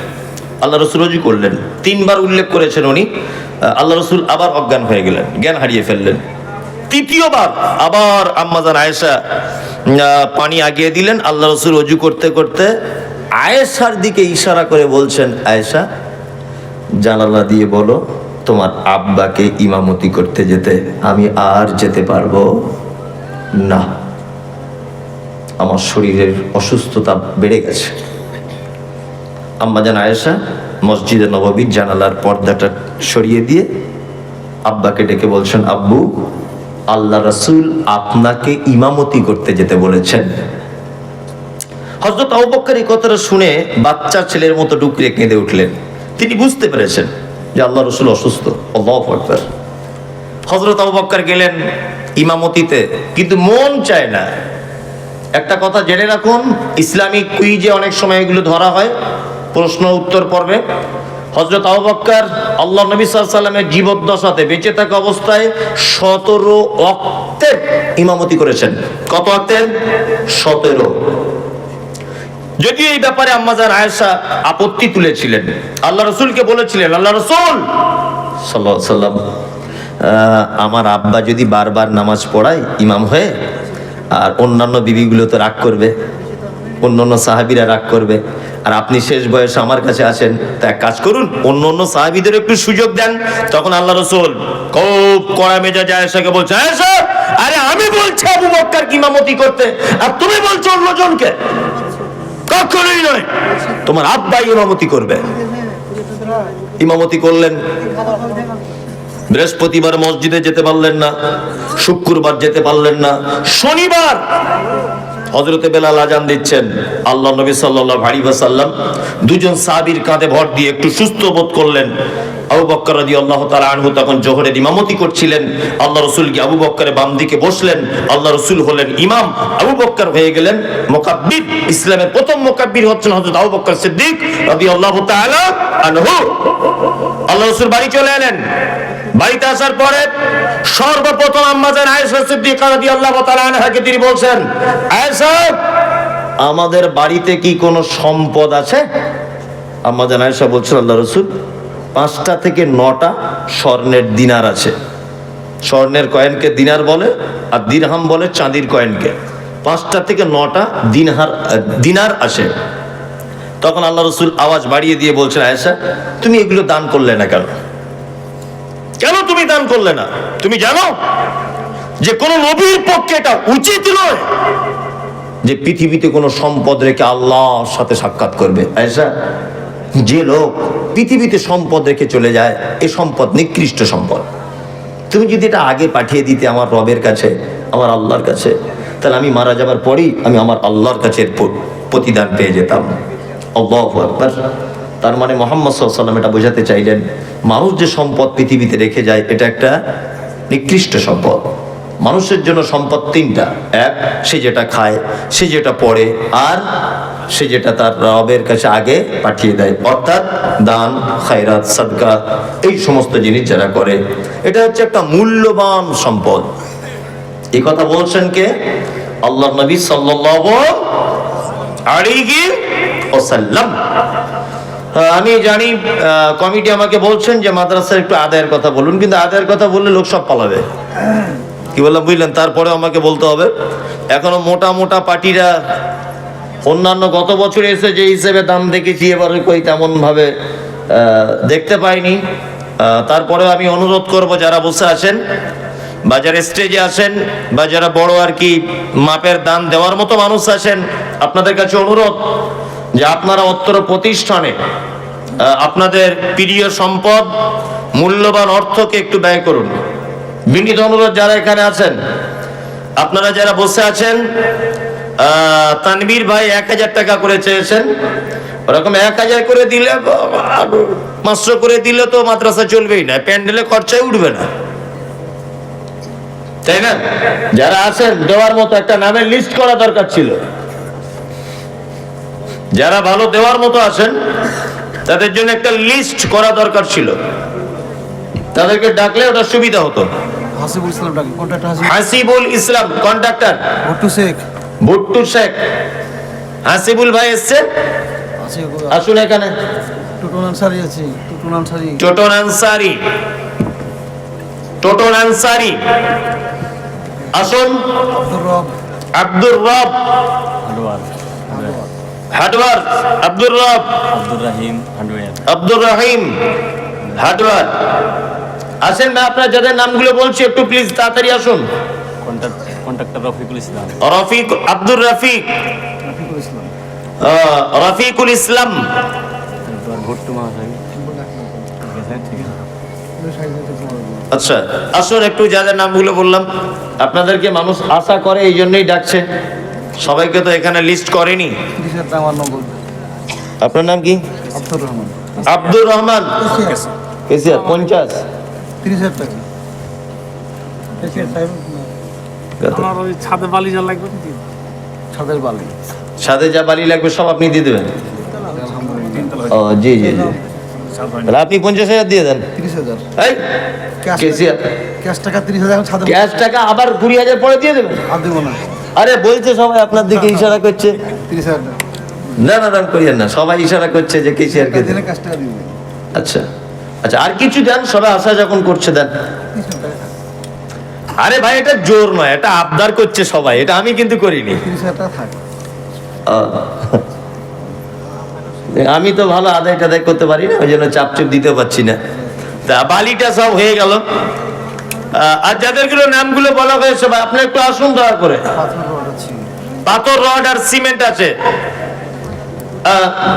আল্লাহ রাসূল ওযু করলেন। 3 বার উল্লেখ করেছেন উনি। আল্লাহ রাসূল আবার অজ্ঞান হয়ে গেলেন, জ্ঞান হারিয়ে ফেললেন। তৃতীয়বার আবার আম্মা জান আয়েশা পানি আগিয়ে দিলেন। আল্লাহ রাসূল ওযু করতে করতে আয়েশার দিকে ইশারা করে বলছেন, আয়েশা জানালা দিয়ে বলো তোমার আব্বাকে ইমামতি করতে যেতে। আমি আর যেতে পারবো না, আমার শরীরের অসুস্থতা বেড়ে গেছে। আম্মাজান আয়েশা মসজিদে নববীর জানালার পর্দাটা সরিয়ে দিয়ে আব্বাকে ডেকে বলছেন, আব্বু, আল্লাহ রাসূল আপনাকে ইমামতি করতে যেতে বলেছেন। হযরত আবু বকর এই কথাটা শুনে বাচ্চা ছেলের মতো ডুকরে কেঁদে উঠলেন। তিনি বুঝতে পেরেছেন যে আল্লাহ রাসূল অসুস্থ। আল্লাহু আকবার। হযরত আবু বকর গেলেন ইমামতিতে, কিন্তু মন চায় না। একটা কথা জেনে রাখুন, ইসলামিক কুইজে অনেক সময় এগুলো ধরা হয়, প্রশ্ন উত্তর পর্বে। হযরত আবু বকর আল্লাহ নবী সাল্লাল্লাহু আলাইহি ওয়াসাল্লামের জীবদ্দশাতে বেঁচে থাকা অবস্থায় 17 ওয়াক্তের ইমামতি করেছেন। কত ওয়াক্তের? 17। যদিও এই ব্যাপারে আম্মা জান আয়েশা আপত্তি তুলেছিলেন, আল্লাহ রাসূলকে বলেছিলেন, আল্লাহ রাসূল সাল্লাল্লাহু আলাইহি ওয়াসাল্লাম, আমার আব্বা যদি বারবার নামাজ পড়ায় ইমাম হয়ে, আর অন্যান্য বিবিগুলো তো রাগ করবে, অন্যান্য সাহাবীরা রাগ করবে, আর আপনি শেষ বয়সে আমার কাছে আসেন, তা এক কাজ করুন, অন্য সাহাবীদের একটু সুযোগ দেন। তখন আল্লাহ রাসূল খুব কড়া মেজাজে আয়েশাকে বলছে, আয়েশা, আরে আমি বলছি আবু বকর কি ইমামতি করতে, আর তুমি বলছো অন্যজনকে? কখনোই নয়, তোমার আব্বা ইমামতি করবে। ইমামতি করলেন। বৃহস্পতিবার মসজিদে যেতে পারলেন না, শুক্রবার যেতে পারলেন না, শনিবার হযরতে বেলাল আজান দিচ্ছেন। আল্লাহ নবী সাল্লাল্লাহু আলাইহি ওয়াসাল্লাম 2 সাহাবীর কাঁধে ভর দিয়ে একটু সুস্থ বোধ করলেন। আবু বকর রাদিয়াল্লাহু তাআলা আনহু তখন জোহরের ইমামতি করছিলেন। আল্লাহ রাসূল কি আবু বকরের বাম দিকে বসলেন। আল্লাহ রাসূল হলেন ইমাম, আবু বকর হয়ে গেলেন মুকাব্বির। ইসলামের প্রথম মুকাব্বির হচ্ছেন হযরত আবু বকর সিদ্দিক রাদিয়াল্লাহু তাআলা আনহু। আল্লাহ রাসূল বাড়ি চলে এলেন। বাড়িতে আসার পরে সর্বপ্রথম আম্মা জান আয়েশা সিদ্দিকা রাদিয়াল্লাহু তাআলা আনহাকে তিনি বলছেন, আয়েশা, আমাদের বাড়িতে কি কোনো সম্পদ আছে? আম্মা জান আয়েশা বলছেন আল্লাহ রসুল 5টা থেকে 9টা স্বর্ণের দিনার আছে। স্বর্ণের কয়েনকে দিনার বলে, আর দিরহাম বলে চাঁদির কয়েনকে। 5টা থেকে 9টা দিনার আসে। তখন আল্লাহ রসুল আওয়াজ বাড়িয়ে দিয়ে বলছেন, আয়েশা তুমি এগুলো দান করলে না কেন? কেন তুমি দান করলে না? তুমি জানো যে কোন নবীর পক্ষে এটা উচিত নয় যে পৃথিবীতে কোনো সম্পদ রেখে আল্লাহর সাথে সাক্ষাৎ করবে। আয়েশা, যে লোক পৃথিবীতে সম্পদ রেখে চলে যায়, এই সম্পদ নিকৃষ্ট সম্পদ। তুমি যদি এটা আগে পাঠিয়ে দিতে আমার রবের কাছে, আমার আল্লাহর কাছে, তাহলে আমি মারা যাবার পরেই আমি আমার আল্লাহর কাছে প্রতিদান পেয়ে যেতাম। আল্লাহু আকবার। তার মানে মুহাম্মদ সাল্লাল্লাহু আলাইহি ওয়াসাল্লাম এটা বোঝাতে চাইলেন, মানুষ যে সম্পদ পৃথিবীতে রেখে যায় এটা একটা নিকৃষ্ট সম্পদ। মানুষের জন্য সম্পদ 3টা। এক, সে যেটা খায়, সে যেটা পড়ে, আর সে যেটা তার রবের কাছে আগে পাঠিয়ে দেয়, অর্থাৎ দান, খায়রাত, সাদকা, এই সমস্ত জিনিস যারা করে, এটা হচ্ছে একটা মূল্যবান সম্পদ। এই কথা বলছেন কে? আল্লাহর নবী সাল্লাল্লাহু আলাইহি ওয়াসাল্লাম। আমি জানি কমিটি আমাকে বলছেন যে মাদ্রাসার একটু আদায়ের কথা বলুন, কিন্তু আদায়ের কথা বললে লোক সব পালাবে। কি বললাম বুঝলেন? তারপরে আমাকে বলতে হবে। এখনো মোটা মোটা পার্টিরা অন্যান্য গত বছর এসে যে হিসেবে দাম দেখেছি, এবারে কই তেমন ভাবে দেখতে পাইনি। তারপরেও আমি অনুরোধ করব, যারা বসে আছেন বা যারা স্টেজে আছেন বা যারা বড় আর কি মাপের দান দেওয়ার মতো মানুষ আছেন, আপনাদের কাছে অনুরোধ যে আপনারা অত্র প্রতিষ্ঠানে আপনাদের প্রিয় সম্পদ মূল্যবান অর্থকে একটু ব্যয় করুন। বিনীত অনুরোধ, যারা এখানে আছেন, আপনারা যারা বসে আছেন, তানবীর ভাই 1000 টাকা করে চেয়েছেন। ওরকম 1000 করে দিলে, 500 করে দিলে তো মাদ্রাসা চলবেই না, প্যান্ডেলে খরচাই উঠবে না, তাই না? যারা আছেন দেওয়ার মতো একটা নামের লিস্ট করা দরকার ছিল। যারা ভালো দেওয়ার মতো আছেন তাদের জন্য একটা লিস্ট করা দরকার ছিল, তাদেরকে ডাকলে ওটা সুবিধা হতো।
হাসিবুল ইসলাম ডাকি, কন্ট্রাক্টর
হাসিবুল ইসলাম, কন্ট্রাক্টর ভুট্টু শেখ। হাসিবুল ভাই এসছে, আসুন এখানে।
টোটন আনসারি আছে,
টোটন আনসারি, টোটন আনসারি আসুন। আব্দুর রব হাটওয়ার, আব্দুর রব, আব্দুর রহিম হাটওয়ার আসেন না। আপনার যাদের নামগুলো বলছি একটু প্লিজ তাড়াতাড়ি আসুন।
কন্ট্রাক্টর রফিকুল ইসলাম,
রফিক, আব্দুর রফিক, রফিকুল ইসলাম,
ভুট্টু মহাশয়।
আচ্ছা আসুন একটু, যাদের নামগুলো বললাম। আপনাদেরকে মানুষ আশা করে, এই জন্যই ডাকছে। সবাইকে তো এখানে লিস্ট করেনি। আপনার নাম কি?
আব্দুর রহমান।
আব্দুর রহমান, কেসিয়ার 50,
30,000 টাকা।
আমার ওই ছাদে বালি যা লাগবে,
ছাদের বালি,
সাথে যা বালি লাগবে সব আপনি দিয়ে দেবেন? ও জি জি জি, তাহলে আপনি 50,000 দিয়ে দেন।
30,000
এই কেসিয়ার
ক্যাশ টাকা 30,000, ছাদের
ক্যাশ টাকা আবার 20,000 পরে দিয়ে দেবেন?
আর দেবো না।
আরে বলছে সবাই আপনার দিকে ইশারা করছে।
30,000 টাকা
না না দান করিয়েন না, সবাই ইশারা করছে যে কেসিয়ারকে দেন।
দিলে ক্যাশ টাকা দিবে।
আচ্ছা আচ্ছা, আর কিছু দেন, সবাই আশা যখন করছে দেন।
30,000 টাকা থাক।
আরে ভাই এটা জোর নয়, এটা আবদার করছে সবাই, এটা আমি কিন্তু করিনি।
30,000 টাকা থাক।
আমি তো ভালো আদায় টাদায় করতে পারি না, ওই জন্য চাপচুপ দিতে পারছি না। তা বালিটা সব হয়ে গেল। আর যাদেরগুলো নামগুলো বলা হয়েছে ভাই, আপনি একটু আসুন দয়া করে।
পাথর রড আছে,
পাথর, রড আর সিমেন্ট আছে,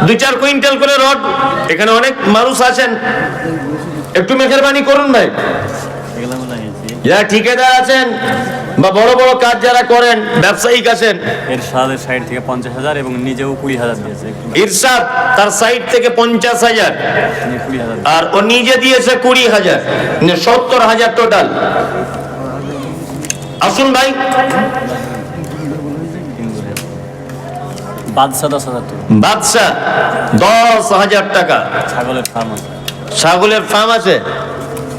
2-4 কুইন্টাল করে রড। এখানে অনেক মানুষ আছেন, একটু মেহেরবানি করুন ভাই।
এগুলো লাগিয়েছি।
যারা ঠিকাদার আছেন বা বড় বড় কাজ যারা করেন, ব্যবসায়িক আছেন,
এরশাদের সাইড থেকে 50,000 এবং নিজেও 20,000 দিয়েছে।
ইরশাদ তার সাইড থেকে 50,000
তিনি 20,000
আর ও নিজে দিয়েছে 20,000, 70,000 টোটাল। আসুন ভাই।
বাদশা 10,000 টাকা।
বাদশা 10,000 টাকা।
ছাগলের ফার্ম আছে।
ছাগলের ফার্ম আছে?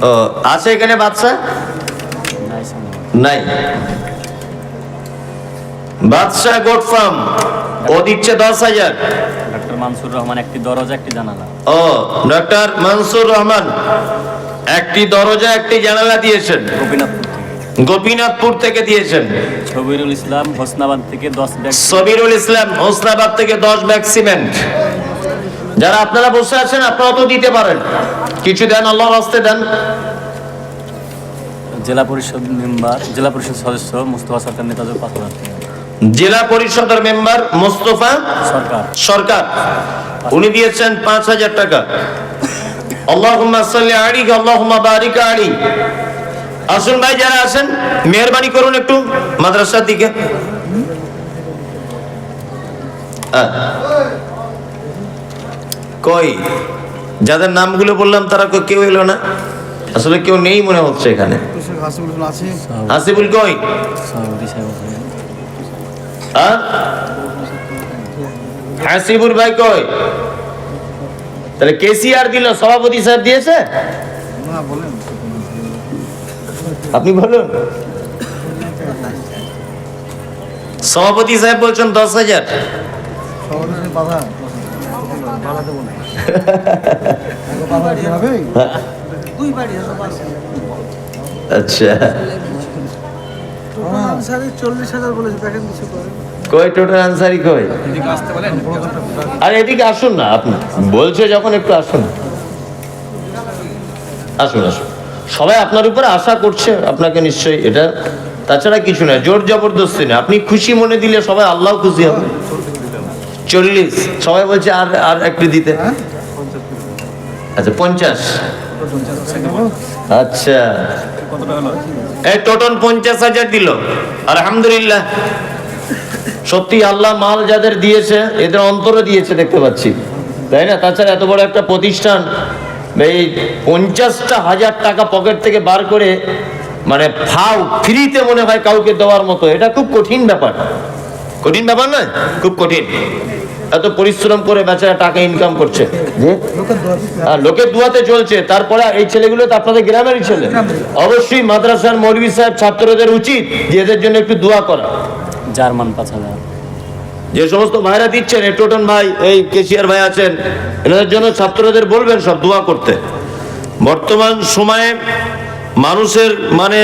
ও আছে এখানে বাদশা?
নাই সামনে।
নাই। বাদশা গোট ফার্ম ও দিচ্ছে 10,000।
ডাক্তার মানসুর রহমান, একটি দরজা একটি জানালা।
ও, ডক্টর মানসুর রহমান একটি দরজা একটি জানালা দিয়েছেন,
গোপীনাথপুর থেকে।
গোপীনাথপুর থেকে দিয়েছেন।
ছবিরুল ইসলাম হোসনাবাদ থেকে 10 ব্যাগ।
সবিরুল ইসলাম হোসনাবাদ থেকে 10 ব্যাগ সিমেন্ট। যারা আপনারা বসে আছেন আপনারা তো দিতে পারেন, কিছু দেন, আল্লাহর রাস্তে দেন।
জেলা পরিষদ মেম্বার, জেলা পরিষদ সদস্য মুস্তফা সরকার নেতাজি 5,000 টাকা।
জেলা পরিষদের মেম্বার মোস্তফা
সরকার
সরকার, উনি দিয়েছেন 5,000 টাকা। আল্লাহুম্মা সাল্লি আলাইহি আল্লাহুম্মা বারিক আলাইহি। আসুন ভাই, যারা আছেন মেহরবানি করুন একটু মাদ্রাসার দিকে। কই যাদের নামগুলো বললাম তারা কেউ এলো না, আসলে কেউ নেই মনে হচ্ছে এখানে।
হাসিবুল আছে।
হাসিবুল কই?
সভাপতি সাহেব আছে।
হ্যাঁ, হাসিবুল ভাই কই? তাহলে কেসিআর দিল, সভাপতি সাহেব দিয়েছে?
না বলেন।
আপনি বলুন। সভাপতি সাহেব বলছেন 10,000।
সবাই বাধা বাড়াতে বলে। বাধা কি হবে?
আচ্ছা,
আনসারি 40,000 বলেছে, দেখেন কিছু করেন।
কই টোটাল আনসারি কই? আরে এদিকে আসুন না, আপনি বলছে যখন একটু আসুন, আসুন আসুন। সবাই আপনার উপরে আশা করছে, আপনাকে নিশ্চয়ই, এটা তাছাড়া কিছু না, জোর জবরদস্তি না। আপনি খুশি মনে দিলে সবাই আল্লাহ খুশি হবে। 40 সবাই বলছে আর আর একটু দিতে। আচ্ছা 50। আচ্ছা, এই টোটাল 50,000 দিল। আলহামদুলিল্লাহ, সত্যি আল্লাহ মাল যাদের দিয়েছে এদের অন্তরে দিয়েছে দেখতে পাচ্ছি, তাই না? তাছাড়া এত বড় একটা প্রতিষ্ঠান এই 50,000 টাকা পকেট থেকে বার করে, মানে ফাও ফ্রিতে মনে হয় কাউকে দেওয়ার মতো, এটা খুব কঠিন ব্যাপার। কঠিন ব্যাপার নয়, খুব কঠিন। এত পরিশ্রম করে বেচারা টাকা ইনকাম করছে, আর লোকের দুয়াতে চলছে। তারপরে এই ছেলেগুলো তো আপনাদের গ্রামেরই ছেলে, অবশ্যই মাদ্রাসার মৌলভী সাহেব ছাত্রদের উচিত যে এদের জন্য একটু দোয়া করা।
জার্মান 5,000।
যে সমস্ত ভাইরা দিচ্ছেন, এই টোটন ভাই, এই কেসিআর ভাই আছেন, এনাদের জন্য ছাত্রদের বলবেন সব দোয়া করতে। বর্তমান সময়ে মানুষের মানে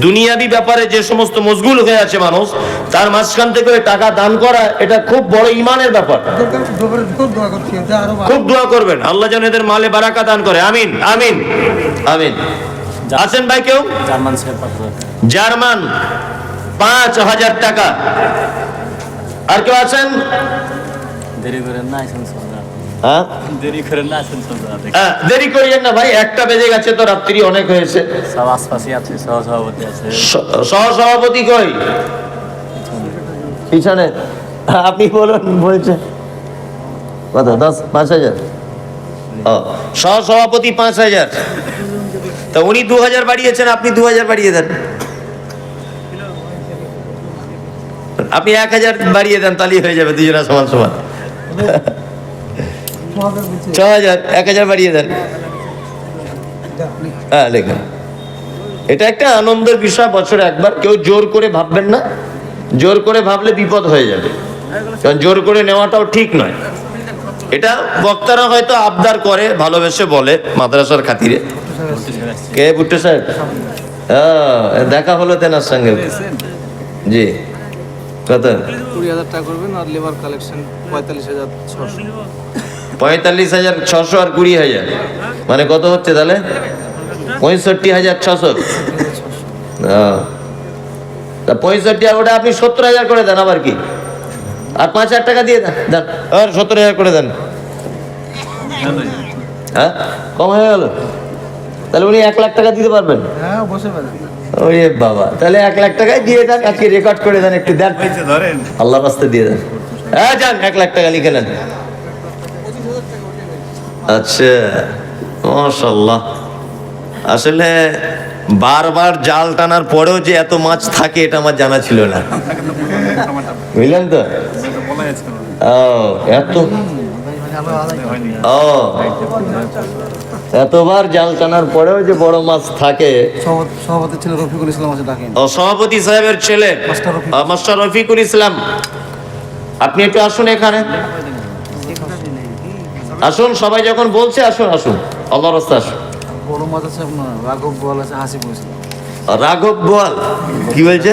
দুনিয়াবি ব্যাপারে যে সমস্ত মশগুল হয়ে আছে মানুষ, তার মাঝখান থেকে টাকা দান করা এটা খুব বড় ইমানের ব্যাপার। খুব দোয়া করবেন, আল্লাহ যেন এদের মালে বারাকা দান করে। আমিন আমিন আমিন। আছেন ভাই কেউ?
জার্মান সাহেব 5,000 টাকা।
জার্মান 5,000 টাকা। আর কেউ আছেন?
দেরি করেন না, আসেন সন্ধ্যা।
হ্যাঁ,
দেরি করেন না, আসেন সন্ধ্যা।
দেরি করিয়েন না ভাই, 1টা বেজে গেছে তো, রাত্রি অনেক হয়েছে।
সব আশপাশে আছে, সহসভাপতি আছে।
সহসভাপতি কই? পিছনে। আপনি বলুন, বলছে কত? 5,000। ও, সহসভাপতি 5,000। তা উনি 2,000 বাড়িয়েছেন, আপনি 2,000 বাড়িয়ে দেন। আপনি 1,000 বাড়িয়ে দেন, তাহলেই হয়ে যাবে, দুজনা সমান সমান। 6,000, 1,000 বাড়িয়ে দেন। হ্যাঁ লেখেন। এটা একটা আনন্দের বিষয়, বছরে একবার। কেউ জোর করে ভাববেন না, জোর করে ভাবলে বিপদ হয়ে যাবে, কারণ জোর করে নেওয়াটাও ঠিক নয়। এটা বক্তারা হয়তো আবদার করে, ভালোবেসে বলে মাদ্রাসার খাতিরে। কে? ভুট্টো সাহেব? দেখা হলো তেনার সঙ্গে। জি, কত?
20,000 টাকা করবেন, আর লেবার কালেকশন 45,600।
45,600 আর 20,000, মানে কত হচ্ছে তাহলে? 65,600। তা 65 আর ওটা আপনি 70,000 করে দেন, আবার কি? আর 5,000 টাকা দিয়ে দেন, দেন আর 70,000 করে দেন। হ্যাঁ, কম হয়ে গেল। তাহলে উনি 1 লাখ টাকা দিতে পারবেন?
হ্যাঁ বসে পারেন।
ওরে বাবা, তাহলে 1 লাখ টাকায় দিয়ে দেন, আজকে রেকর্ড করে দেন, একটু দেন, আল্লাহর রাস্তে দিয়ে দেন। হ্যাঁ যান, 1 লাখ টাকা লিখে নেন। আচ্ছা, মাশাআল্লাহ। আসলে বারবার জাল টানার পরেও যে এত মাছ থাকে এটা আমার জানা ছিল না, বুঝলেন তো? ও, এতবার জাল টানার পরেও যে বড় মাছ থাকে।
সভাপতি ছিল রফিকুল ইসলাম আছে, ডাকেন।
ও, সভাপতি সাহেবের ছেলে মাস্টার রফিকুল ইসলাম, আপনি একটু আসুন এখানে। আসুন, সবাই যখন বলছে আসুন আসুন, আল্লাহর রাস্তা আসুন।
বড় মাছ আছে আপনার, রাঘব বল আছে, হাসি বলছে।
রাঘব বল কি বলছে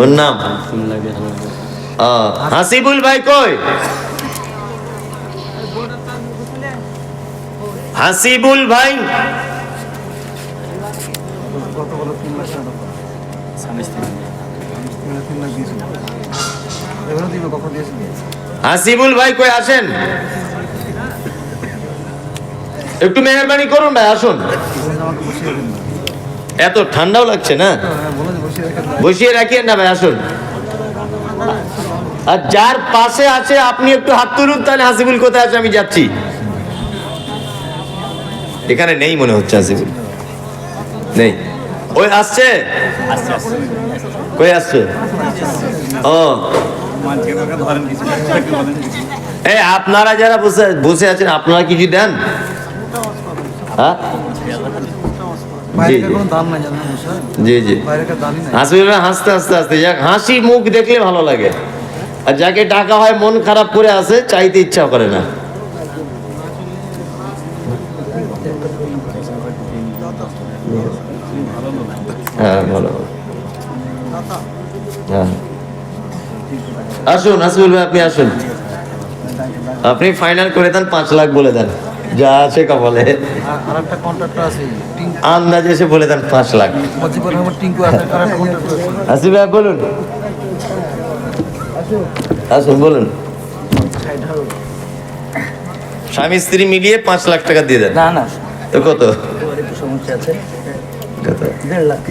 ওর নাম?
3 লাখ 1,000
হাসিবুল ভাই কই? হাসিবুল ভাই
কত বলো 3 লাখ টাকা।
স্বামী স্ত্রী
3 লাখ দিয়েছিল। এবারও দিবে, কখন দিয়েছিল?
হাসিবুল ভাই কই আসেন, একটু মেহরবানি করুন ভাই, আসুন।
আমাকে বসিয়ে দেন না।
এত ঠান্ডাও লাগছে না,
হ্যাঁ, বলে যে বসিয়ে রাখেন না।
বসিয়ে রাখিয়েন না ভাই, আসুন। আর যার পাশে আছে আপনি একটু হাত তুলুন, তাহলে হাসিবুল কোথায় আছে আমি যাচ্ছি। এখানে নেই মনে হচ্ছে হাসিবুল, নেই। ওই আসছে,
আস্তে আস্তে
কই আসছে? ও এই আপনারা যারা বসে বসে আছেন, আপনারা কিছু দেন? হ্যাঁ
বাইরেকার কোনো দাম নাই জানেন স্যার,
জি জি।
বাইরেকার দামই নাই।
হাসিবুল ভাই হাসতে হাসতে হাসতে যাক, হাসি মুখ দেখলে ভালো লাগে। আর যাকে টাকা হয় মন খারাপ করে আসে, চাইতে ইচ্ছা করে না। হ্যাঁ ভালো, হ্যাঁ আসুন হাসিবুল ভাই, আপনি আসুন, আপনি ফাইনাল করে দেন, 5 লাখ বলে দেন, যা আছে কপালে।
আর একটা কন্ট্রাক্টর আছে, টিঙ্কু
আন্দাজে এসে বলে দেন 5 লাখ।
মজিবুর রহমান টিঙ্কু আছে, আর একটা কন্ট্রাক্টর আছে।
হাসিব ভাই বলুন, আসুন বলুন। স্বামী স্ত্রী মিলিয়ে 5 লাখ টাকা দিয়ে দেন।
না না,
তো কত?
একটু সমস্যা আছে।
কত?
1.5 লাখ।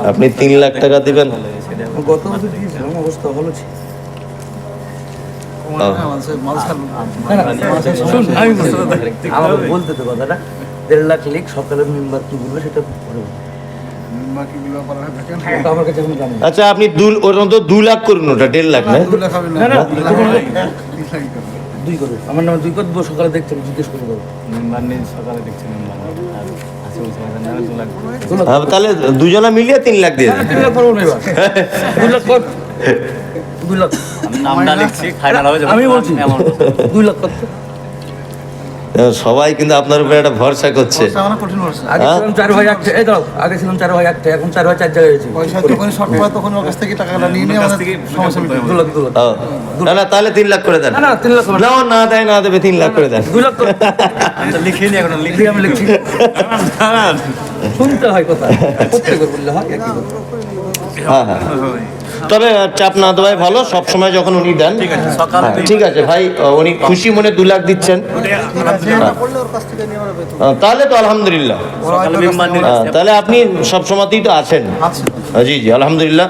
আপনি 3 লাখ টাকা দিবেন?
গত বছর দিয়েছিলাম, অবস্থা ভালো ছিল। শুন, আমি আমার বলতে তো কথাটা, 1.5 লাখ লিখ, সকালে মেম্বার কি বলবে সেটা পরে বলবো। ওটা আমার কাছে কোনো জানি না।
আচ্ছা আপনি ওর মতো 2 লাখ করুন, ওটা 1.5 লাখ না?
না, দুই করে আমার নামে 2 করে দেবো, সকালে দেখতে হবে, জিজ্ঞেস করে দেবো।
মেম্বার নেই, সকালে দেখছি মেম্বার আর হাসিবুল সাহেবের নামে 2 লাখ।
তাহলে দুজনা মিলিয়ে 3 লাখ দিয়ে দেন।
3 লাখ পারবো না এবার। 2 লাখ কর। 2 লাখ
আমি নামটা লিখছি, ফাইনাল হবে যখন
আমি বলছি,
amount বলছি।
2 লাখ কত?
সবাই কিন্তু আপনার উপরে একটা ভরসা করছে।
আমার কঠিন বর্ষা।
আগে ছিলাম 4 ভাই একটা, এই দাঁড়াও, আগে ছিলাম 4 ভাই একটা, এখন 4 ভাই 4 জায়গায় হয়েছে।
পয়সা যখন শর্ট পড়ে তখন ওর কাছ থেকে টাকাটা নিয়ে নিয়ে আমাদের সমস্যা মিটে
2 লাখ 2 লাখ।
ও, না না তাহলে 3 লাখ করে দেন।
না না, 3 লাখ হবে না।
না ও না দেয়, না দেবে, 3 লাখ করে দেন।
2 লাখ কর।
আমি তো লিখিনি এখন,
লিখি, আমি লিখছি। শুনতে হয় কথা, প্রত্যেকের বললে হয় একই কথা।
হ্যাঁ হ্যাঁ, তবে চাপ না দেওয়াই ভালো, সব সময় যখন উনি দেন।
সকালে
হ্যাঁ, ঠিক আছে ভাই, উনি খুশি মনে 2 লাখ দিচ্ছেন,
করলে ওর কাছ থেকে নিয়ে আমরা বেতন
তাহলে তো আলহামদুলিল্লাহ।
সকালে মেম্বার নেই।
তাহলে আপনি সব সময়তেই তো আছেন।
আছে।
জি জি আলহামদুলিল্লাহ।